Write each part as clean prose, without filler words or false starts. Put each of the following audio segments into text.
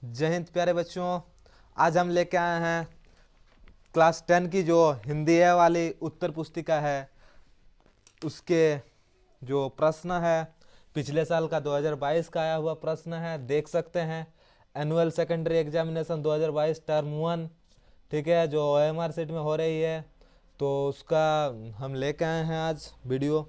जय हिंद प्यारे बच्चों। आज हम लेके आए हैं क्लास 10 की जो हिंदी है वाली उत्तर पुस्तिका है, उसके जो प्रश्न है पिछले साल का 2022 का आया हुआ प्रश्न है, देख सकते हैं। एनुअल सेकेंडरी एग्जामिनेशन 2022 टर्म 1, ठीक है, जो OMR सीट में हो रही है, तो उसका हम लेके आए हैं आज वीडियो।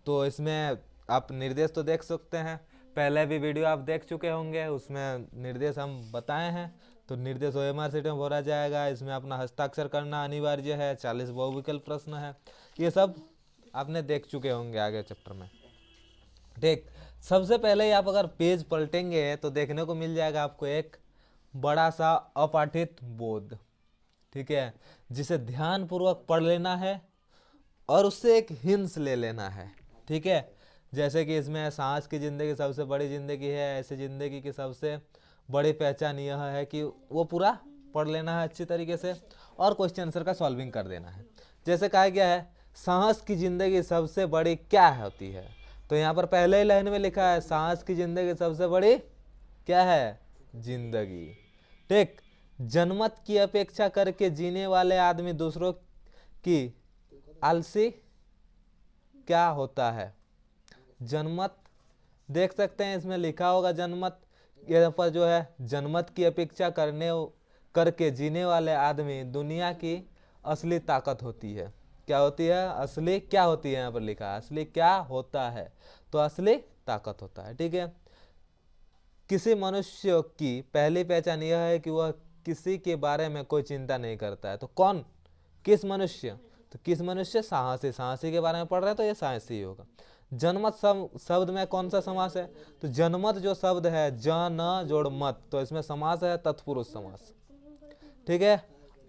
तो इसमें आप निर्देश तो देख सकते हैं, पहले भी वीडियो आप देख चुके होंगे, उसमें निर्देश हम बताए हैं। तो निर्देश OMR सीट में भरा जाएगा। इसमें अपना हस्ताक्षर करना अनिवार्य है। 40 बहुविकल्प प्रश्न है, ये सब आपने देख चुके होंगे आगे चैप्टर में। ठीक, सबसे पहले ही आप अगर पेज पलटेंगे तो देखने को मिल जाएगा आपको एक बड़ा सा अपाठित बोध, ठीक है, जिसे ध्यान पूर्वक पढ़ लेना है और उससे एक हिंस ले लेना है, ठीक है। जैसे कि इसमें सांस की ज़िंदगी सबसे बड़ी ज़िंदगी है, ऐसे ज़िंदगी की सबसे बड़ी पहचान यह है कि वो पूरा पढ़ लेना है अच्छी तरीके से और क्वेश्चन आंसर का सॉल्विंग कर देना है। जैसे कहा गया है सांस की ज़िंदगी सबसे बड़ी क्या होती है, तो यहाँ पर पहले ही लाइन में लिखा है सांस की ज़िंदगी सबसे बड़ी क्या है, जिंदगी। ठीक, जनमत की अपेक्षा करके जीने वाले आदमी दूसरों की आलसी क्या होता है। जनमत देख सकते हैं, इसमें लिखा होगा जनमत, यहाँ पर जो है जनमत की अपेक्षा करके जीने वाले आदमी दुनिया की असली ताकत होती है। क्या होती है, असली क्या होती है, यहाँ पर लिखा है असली क्या होता है, तो असली ताकत होता है, ठीक है। किसी मनुष्य की पहली पहचान यह है कि वह किसी के बारे में कोई चिंता नहीं करता है। तो कौन, किस मनुष्य, तो किस मनुष्य, साहसी, साहसी के बारे में पढ़ रहे हैं तो ये साहसी ही होगा। जनमत शब्द में कौन सा समास है, तो जनमत जो शब्द है जन जोड़ मत, तो इसमें समास है तत्पुरुष समास, ठीक है।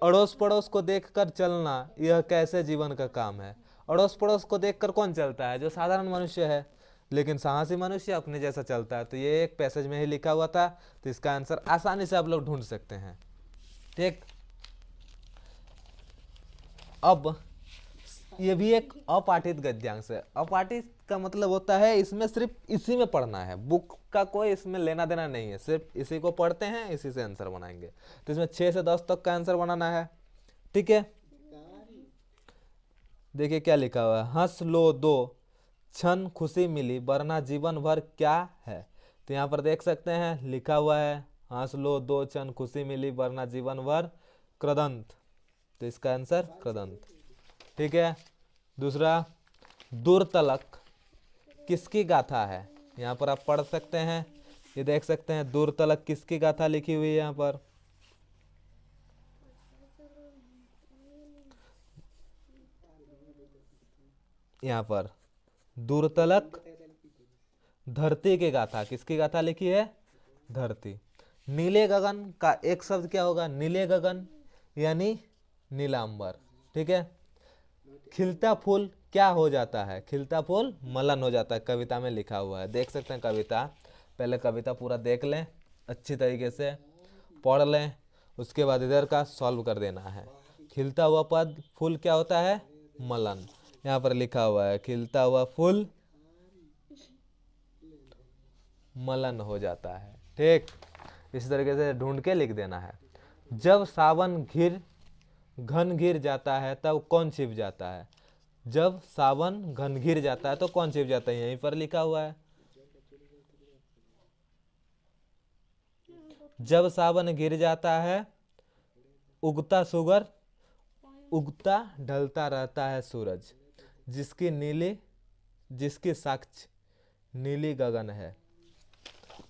अड़ोस पड़ोस को देखकर चलना यह कैसे जीवन का काम है। अड़ोस पड़ोस को देखकर कौन चलता है, जो साधारण मनुष्य है, लेकिन साहसी मनुष्य अपने जैसा चलता है। तो ये एक पैसेज में ही लिखा हुआ था, तो इसका आंसर आसानी से आप लोग ढूंढ सकते हैं। ठीक, अब ये भी एक अपाठित गद्यांश है। अपाठित का मतलब होता है इसमें सिर्फ इसी में पढ़ना है, बुक का कोई इसमें लेना देना नहीं है, सिर्फ इसी को पढ़ते हैं, इसी से आंसर बनाएंगे। तो इसमें 6 से 10 तक का आंसर बनाना है, ठीक है। देखिए क्या लिखा हुआ है, हंस लो दो क्षण खुशी मिली वरना जीवन भर क्या है। तो यहाँ पर देख सकते हैं लिखा हुआ है हंस लो दो क्षण खुशी मिली वरना जीवन भर कृदंत, तो इसका आंसर कृदंत, ठीक है। दूसरा, दूरतलक किसकी गाथा है, यहाँ पर आप पढ़ सकते हैं, ये देख सकते हैं दूरतलक किसकी गाथा लिखी हुई है यहाँ पर। यहाँ पर दूरतलक धरती की गाथा, किसकी गाथा लिखी है, धरती। नीले गगन का एक शब्द क्या होगा, नीले गगन यानी नीलांबर, ठीक है। खिलता फूल क्या हो जाता है, खिलता फूल मलन हो जाता है, कविता में लिखा हुआ है, देख सकते हैं कविता। पहले कविता पूरा देख लें, अच्छी तरीके से पढ़ लें, उसके बाद इधर का सॉल्व कर देना है। खिलता हुआ पद फूल क्या होता है, मलन, यहाँ पर लिखा हुआ है खिलता हुआ फूल मलन हो जाता है, ठीक। इस तरीके से ढूंढ के लिख देना है। जब सावन घन घिर जाता है तब कौन छिप जाता है, जब सावन घन घिर जाता है तो कौन छिप जाता है, यहीं पर लिखा हुआ है। जब सावन घिर जाता है उगता सुगर, उगता ढलता रहता है सूरज, जिसकी साक्ष नीली गगन है।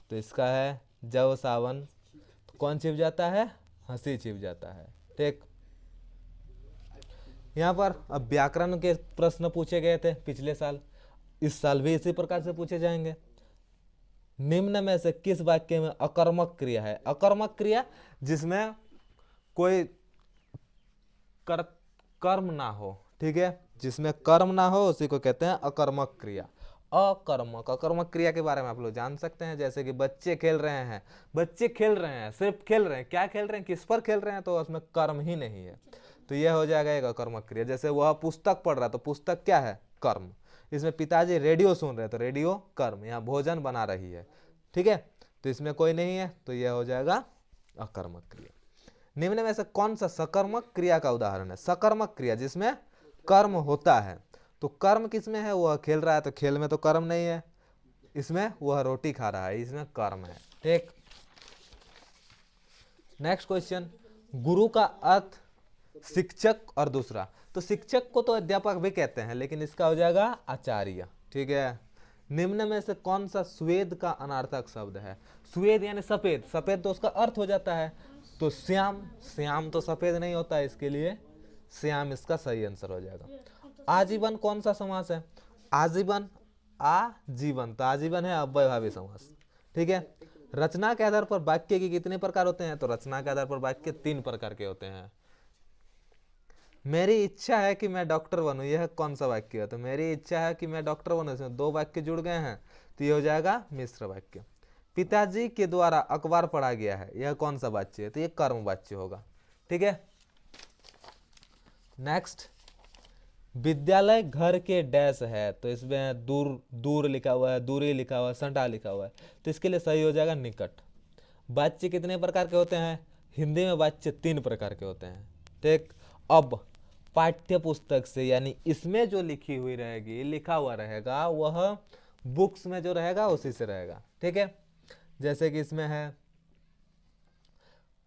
तो इसका है जब सावन तो कौन छिप जाता है, हंसी छिप जाता है, ठीक। यहाँ पर अब व्याकरण के प्रश्न पूछे गए थे पिछले साल, इस साल भी इसी प्रकार से पूछे जाएंगे। निम्न में से किस वाक्य में अकर्मक क्रिया है, अकर्मक क्रिया जिसमें कोई कर्म ना हो, ठीक है, जिसमें कर्म ना हो उसी को कहते हैं अकर्मक क्रिया। अकर्मक, अकर्मक क्रिया के बारे में आप लोग जान सकते हैं, जैसे कि बच्चे खेल रहे हैं, बच्चे खेल रहे हैं, सिर्फ खेल रहे हैं, क्या खेल रहे हैं, किस पर खेल रहे हैं, तो उसमें कर्म ही नहीं है, तो यह हो जाएगा एक अकर्मक क्रिया। जैसे वह पुस्तक पढ़ रहा है तो पुस्तक क्या है, कर्म। इसमें पिताजी रेडियो सुन रहे हैं तो रेडियो कर्म, यहाँ भोजन बना रही है, ठीक है, तो इसमें कोई नहीं है, तो यह हो जाएगा अकर्मक क्रिया। निम्न में से कौन सा सकर्मक क्रिया का उदाहरण है? सकर्मक क्रिया जिसमें कर्म होता है। तो कर्म किसमें है? वह खेल रहा है, तो खेल में तो कर्म नहीं है। इसमें वह रोटी खा रहा है, इसमें कर्म है। ठीक, नेक्स्ट क्वेश्चन, गुरु का अर्थ शिक्षक और दूसरा, तो शिक्षक को तो अध्यापक भी कहते हैं, लेकिन इसका हो जाएगा आचार्य। ठीक है, निम्न में से कौन सा स्वेद का अनार्थक शब्द है? स्वेद यानी सफेद, सफेद तो उसका अर्थ हो जाता है, तो श्याम, श्याम तो सफेद नहीं होता है, इसके लिए श्याम इसका सही आंसर हो जाएगा। आजीवन कौन सा समास है? आजीवन, आजीवन, तो आजीवन है अव्ययभावी समास। ठीक है, रचना के आधार पर वाक्य के कितने प्रकार होते हैं? तो रचना के आधार पर वाक्य 3 प्रकार के होते हैं। मेरी इच्छा है कि मैं डॉक्टर बनूं, यह कौन सा वाक्य है? तो मेरी इच्छा है कि मैं डॉक्टर बनूं, इसमें 2 वाक्य जुड़ गए हैं, तो यह हो जाएगा मिश्र वाक्य। पिताजी के द्वारा अखबार पढ़ा गया है, यह कौन सा वाक्य है? तो यह कर्म वाक्य होगा। ठीक है, नेक्स्ट, विद्यालय घर के डैश है, तो इसमें दूर, दूर लिखा हुआ है, दूरी लिखा हुआ है, संटा लिखा हुआ है, तो इसके लिए सही हो जाएगा निकट। वाच्य कितने प्रकार के होते हैं? हिंदी में वाच्य 3 प्रकार के होते हैं। ठीक, अब पाठ्य पुस्तक से, यानी इसमें जो लिखी हुई रहेगी, लिखा हुआ रहेगा, वह बुक्स में जो रहेगा उसी से रहेगा। ठीक है, जैसे कि इसमें है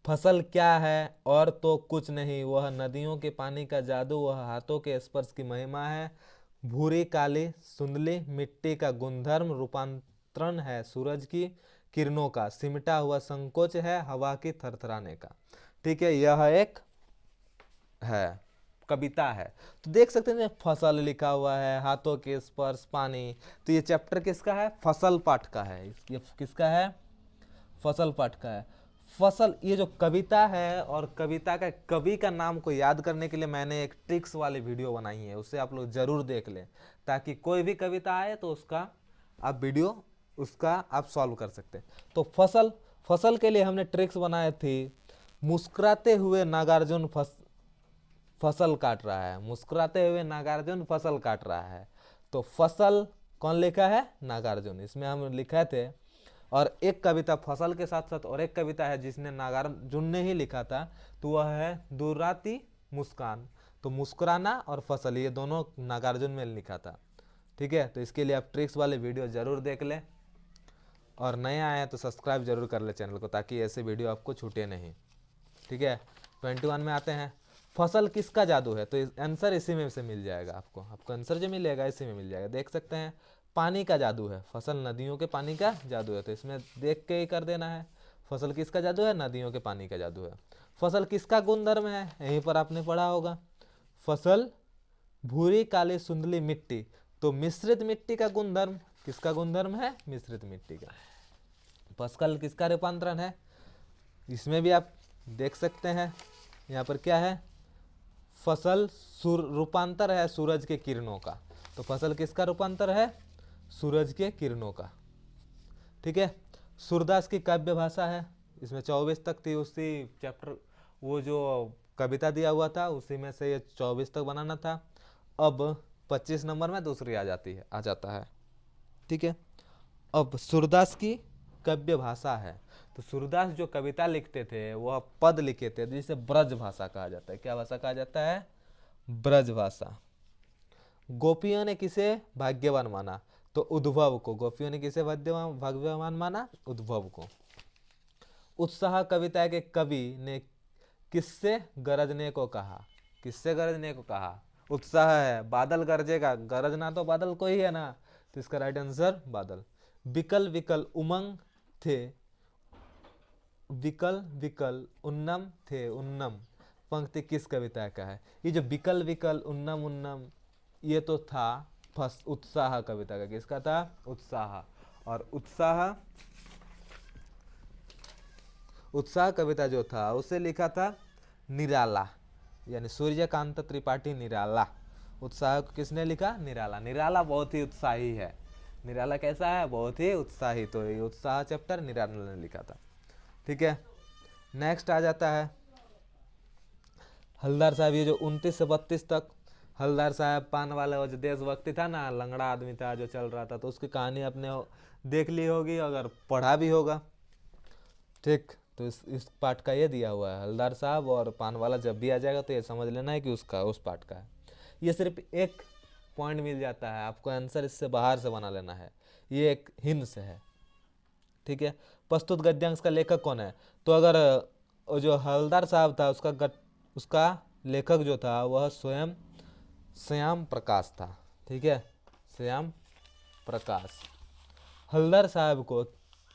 फसल क्या है? और तो कुछ नहीं, वह नदियों के पानी का जादू, वह हाथों के स्पर्श की महिमा है, भूरी काली सुंदली मिट्टी का गुणधर्म, रूपांतरण है सूरज की किरणों का, सिमटा हुआ संकोच है हवा की थरथराने का। ठीक है, यह एक है कविता है। तो देख सकते हैं फसल लिखा हुआ है, हाथों के स्पर्श, पानी, तो ये चैप्टर किसका है? फसल पाठ का है। ये किसका है? फसल पाठ का है। फसल, ये जो कविता है, और कविता का कवि का नाम को याद करने के लिए मैंने एक ट्रिक्स वाली वीडियो बनाई है, उसे आप लोग जरूर देख लें, ताकि कोई भी कविता आए तो उसका आप वीडियो उसका आप सॉल्व कर सकते हैं। तो फसल, फसल के लिए हमने ट्रिक्स बनाए थे। मुस्कुराते हुए नागार्जुन फसल काट रहा है, मुस्कुराते हुए नागार्जुन फसल काट रहा है, तो फसल कौन लिखा है? नागार्जुन, इसमें हम लिखे थे। और एक कविता फसल के साथ साथ और एक कविता है जिसने नागार्जुन ने ही लिखा था, तो वह है दुर्राती मुस्कान। तो मुस्कुराना और फसल, ये दोनों नागार्जुन में लिखा था। ठीक है, तो इसके लिए आप ट्रिक्स वाले वीडियो जरूर देख लें, और नए आए हैं तो सब्सक्राइब जरूर कर ले चैनल को, ताकि ऐसे वीडियो आपको छूटे नहीं। ठीक है, 21 में आते हैं, फसल किसका जादू है? तो आंसर इसी में से मिल जाएगा आपको, आंसर जो मिलेगा इसी में मिल जाएगा। देख सकते हैं, पानी का जादू है, फसल नदियों के पानी का जादू है, तो इसमें देख के ही कर देना है। फसल किसका जादू है? नदियों के पानी का जादू है। फसल किसका गुणधर्म है? यहीं पर आपने पढ़ा होगा, फसल भूरी काली सुंदली मिट्टी, तो मिश्रित मिट्टी का गुणधर्म, किसका गुणधर्म है? मिश्रित मिट्टी का। फसल किसका रूपांतरण है? इसमें भी आप देख सकते हैं, यहाँ पर क्या है? फसल रूपांतर है सूरज के किरणों का, तो फसल किसका रूपांतर है? सूरज के किरणों का। ठीक है, सूरदास की काव्य भाषा है, इसमें 24 तक थी, उसी चैप्टर वो जो कविता दिया हुआ था उसी में से ये 24 तक बनाना था। अब 25 नंबर में दूसरी आ जाता है। ठीक है, अब सूरदास की काव्य भाषा है, तो सूरदास जो कविता लिखते थे वह पद लिखे थे, जिसे ब्रज भाषा कहा जाता है। क्या भाषा कहा जाता है? ब्रज भाषा। गोपियों ने किसे भाग्यवान माना? तो उद्भव को। गोपियों ने किसे भाग्यवान माना? उद्भव को। उत्साह कविता के कवि ने किससे गरजने को कहा? किससे गरजने को कहा? उत्साह है, बादल गरजेगा, गरजना तो बादल को ही है ना, तो इसका राइट आंसर बादल। विकल विकल उमंग थे, विकल विकल उन्नम थे, उन्नम पंक्ति किस कविता का है? ये जो विकल विकल उन्नम उन्नम, ये तो था उत्साह कविता का। किसका था? उत्साह। और उत्साह कविता जो था उसे लिखा था निराला, यानी सूर्यकांत त्रिपाठी निराला। उत्साह को किसने लिखा? निराला। निराला बहुत ही उत्साही है। निराला कैसा है? बहुत ही उत्साही। तो ये उत्साह चैप्टर निराला ने लिखा था। ठीक है, नेक्स्ट आ जाता है हलदार साहब। ये जो 29 से 32 तक हलदार साहब पान वाला वो जो देशभक्ति था ना, लंगड़ा आदमी था जो चल रहा था, तो उसकी कहानी आपने देख ली होगी, अगर पढ़ा भी होगा। ठीक, तो इस पार्ट का ये दिया हुआ है हलदार साहब, और पान वाला जब भी आ जाएगा तो ये समझ लेना है कि उसका उस पार्ट का है। ये सिर्फ एक पॉइंट मिल जाता है, आपको आंसर इससे बाहर से बना लेना है, ये एक हिंस है। ठीक है, प्रस्तुत गद्यांश का लेखक कौन है? तो अगर वो जो हवलदार साहब था उसका लेखक जो था वह स्वयं श्याम प्रकाश था। ठीक है, श्याम प्रकाश। हवलदार साहब को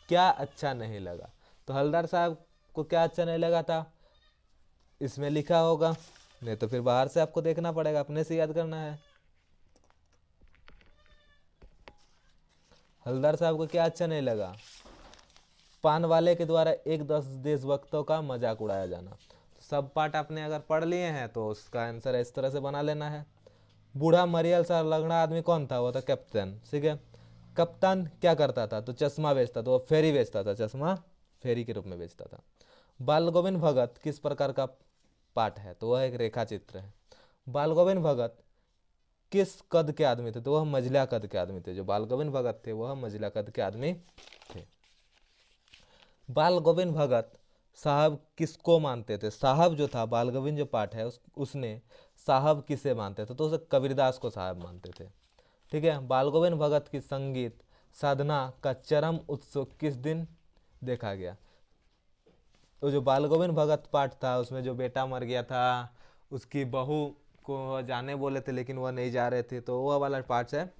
क्या अच्छा नहीं लगा? तो हवलदार साहब को क्या अच्छा नहीं लगा था, इसमें लिखा होगा, नहीं तो फिर बाहर से आपको देखना पड़ेगा, अपने से याद करना है। हवलदार साहब को क्या अच्छा नहीं लगा? पान वाले के द्वारा एक देशभक्तों का मजाक उड़ाया जाना। सब पार्ट आपने अगर पढ़ लिए हैं तो उसका आंसर इस तरह से बना लेना है। बूढ़ा मरियल सा लगना आदमी कौन था? वो था कैप्टन। ठीक है, कप्तान क्या करता था? तो चश्मा बेचता था, तो वो फेरी बेचता था, चश्मा फेरी के रूप में बेचता था। बाल गोविंद भगत किस प्रकार का पाठ है? तो वह एक रेखा चित्र है। बाल गोविंद भगत किस कद के आदमी थे? तो वह मझिला कद के आदमी थे। जो बाल गोविंद भगत थे वह मझिला कद के आदमी थे। बाल गोविंद भगत साहब किसको मानते थे? साहब जो था, बाल गोविंद जो पाठ है उसने साहब किसे मानते थे? तो उसे कबीरदास को साहब मानते थे। ठीक है, बाल गोविंद भगत की संगीत साधना का चरम उत्सव किस दिन देखा गया? तो जो बाल गोविंद भगत पाठ था उसमें जो बेटा मर गया था, उसकी बहू को जाने बोले थे लेकिन वह नहीं जा रहे थे, तो वह वाला पाठ है।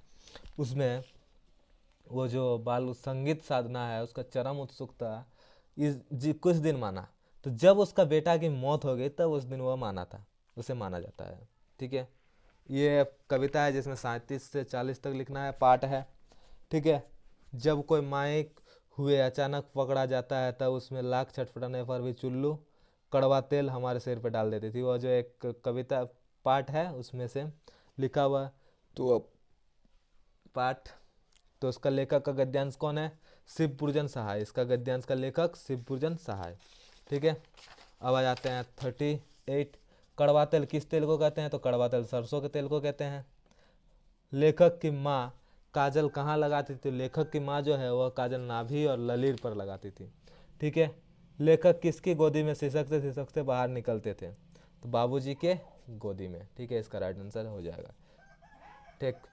उसमें वो जो बाल संगीत साधना है उसका चरम उत्सुकता कुछ दिन माना, तो जब उसका बेटा की मौत हो गई तब उस दिन वह माना था, उसे माना जाता है। ठीक है, ये कविता है जिसमें 37 से 40 तक लिखना है, पाठ है। ठीक है, जब कोई माइक हुए अचानक पकड़ा जाता है तब उसमें लाख छटपटाने पर भी चुल्लू कड़वा तेल हमारे सिर पे डाल देती थी। वह जो एक कविता पाठ है उसमें से लिखा हुआ। तो पाठ, तो उसका लेखक का गद्यांश कौन है? शिवपुरजन सहाय। इसका गद्यांश का लेखक शिवपुरजन सहाय। ठीक है, अब आ जाते हैं 38। कड़वा तेल किस तेल को कहते हैं? तो कड़वा तेल सरसों के तेल को कहते हैं। लेखक की माँ काजल कहाँ लगाती थी? लेखक की माँ जो है वह काजल नाभि और ललीर पर लगाती थी। ठीक है, लेखक किसकी गोदी में शीशक से बाहर निकलते थे? तो बाबूजी के गोदी में। ठीक है, इसका राइट आंसर हो जाएगा। ठीक,